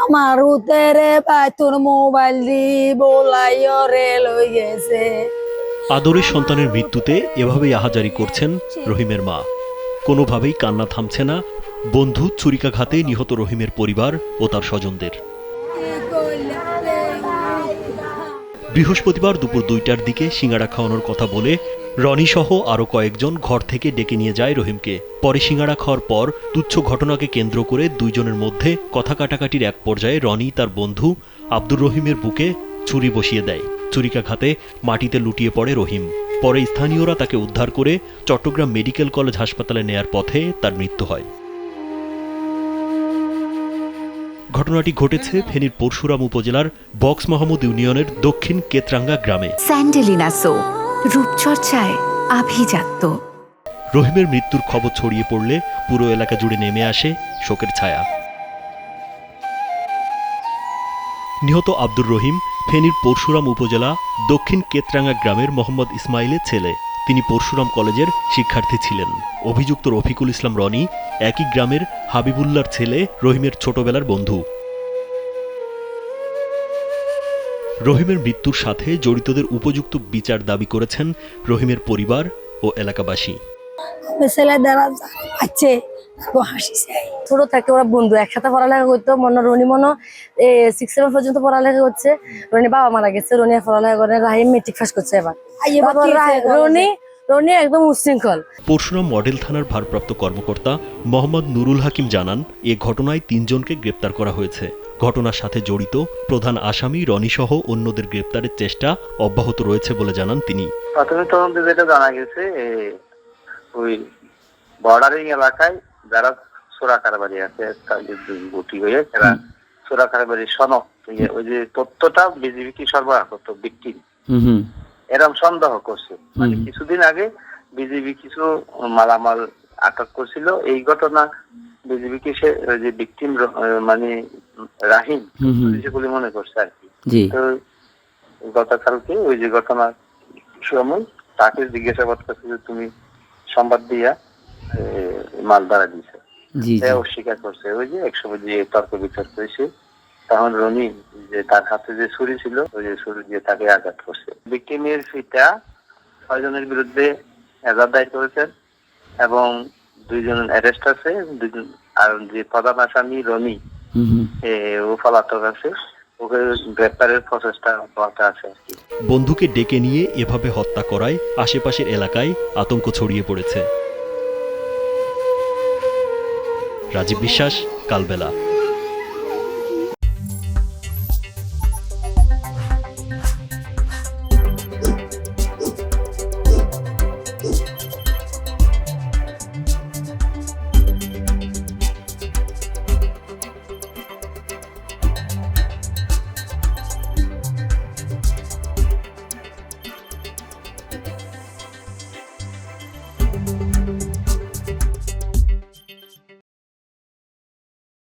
আমার উতেরে বাইতুর মোবাইল দি বলাইও রে লই গেছে। আদরের সন্তানের মৃত্যুতে এভাবেই আহাজারি করছেন রহিমের মা। কোনোভাবেই কান্না থামছে না বন্ধু ছুরিকাঘাতে নিহত রহিমের পরিবার ও তার স্বজনদের। বৃহস্পতিবার দুপুর 2টার দিকে সিঙ্গাড়া খাওয়ানোর কথা বলে রনি সহ আরও কয়েকজন ঘর থেকে ডেকে নিয়ে যায় রহিমকে। পরে সিঙ্গাড়া খাওয়ার পর তুচ্ছ ঘটনাকে কেন্দ্র করে দুইজনের মধ্যে কথা কাটাকাটির এক পর্যায়ে রনি তার বন্ধু আব্দুর রহিমের বুকে ছুরি বসিয়ে দেয়। ছুরিকাঘাতে মাটিতে লুটিয়ে পড়ে রহিম। পরে স্থানীয়রা তাকে উদ্ধার করে চট্টগ্রাম মেডিকেল কলেজ হাসপাতালে নেয়ার পথে তার মৃত্যু হয়। ঘটনাটি ঘটেছে ফেনীর পরশুরাম উপজেলার বক্স মাহমুদ ইউনিয়নের দক্ষিণ কেতরাঙ্গা গ্রামে। স্যান্ডেলিনা সো, রূপচর্চায় আভিজাত্য। রহিমের মৃত্যুর খবর ছড়িয়ে পড়লে পুরো এলাকা জুড়ে নেমে আসে শোকের ছায়া। নিহত আব্দুর রহিম ফেনীর পরশুরাম উপজেলা দক্ষিণ কেতরাঙ্গা গ্রামের মোহাম্মদ ইসমাইলের ছেলে। তিনি পরশুরাম কলেজের শিক্ষার্থী ছিলেন। অভিযুক্ত রফিকুল ইসলাম রনি একই গ্রামের হাবিবুল্লাহর ছেলে, রহিমের ছোটবেলার বন্ধু। রহিমের মৃত্যুর সাথে জড়িতদের উপযুক্ত বিচার দাবি করেছেন রহিমের পরিবার ও এলাকাবাসী। ছেলে দ্বারা আছে হাসিছে। ছোট থেকে ওরা বন্ধু, একসাথে পড়ালেখা করতো। রনি 6-7 পর্যন্ত পড়ালেখা করছে। রনি বাবা মারা গেছে, রনি পড়ালেখা করে, রাহিম মেট্রিক পাস করছে এবার। রনি একদম উচ্ছৃঙ্খল। পরশুরাম মডেল থানার ভারপ্রাপ্ত কর্মকর্তা মোহাম্মদ নুরুল হাকিম জানান, এ ঘটনায় 3 জনকে গ্রেপ্তার করা হয়েছে। ঘটনার সাথে জড়িত প্রধান আসামি রনি সহ অন্যদের গ্রেপ্তারের চেষ্টা অব্যাহত রয়েছে বলে জানান তিনি। প্রাথমিক তদন্তে যেটা জানা গেছে, ওই বর্ডারিং এলাকায় যারা চোরা কারবারি আছে গুটি হয়ে যারা চোরা কারবারি সনদ, ওই যে তথ্যটা বিজিবি কি সরবরাহ করতো ভিকটিম, এরকম সন্দেহ করছে। মানে কিছুদিন আগে বিজিবি কিছু মালামাল আটক করছিল। এই ঘটনা বিজিবি কে সে যে ভিকটিম মানে রাহিম বলে মনে করছে আর কি। তো গতকালকে ওই যে ঘটনা সময় তাকে জিজ্ঞাসাবাদ করছে যে তুমি সংবাদ দিয়া মাল দ্বারা দিছে, অস্বীকার করছে। ওই যে 100 যে তর্ক বিতর্ক হয়েছে, তখন রনি যে তার হাতে যে ছুরি ছিল, ওই যে ছুরি দিয়ে তাকে আঘাত করছে। ভিকটিমের পিতা 6 জনের বিরুদ্ধে এজাহার দায়ের করেছেন এবং 2 জন অ্যারেস্ট আছে। 2 জন আর যে প্রধান আসামি রনি ও পলাতক আছে, ওকে গ্রেপ্তারের প্রচেষ্টা আছে আর কি। বন্ধুকে ডেকে নিয়ে এভাবে হত্যা করায় আশেপাশের এলাকায় আতঙ্ক ছড়িয়ে পড়েছে। রাজীব বিশ্বাস, কালবেলা।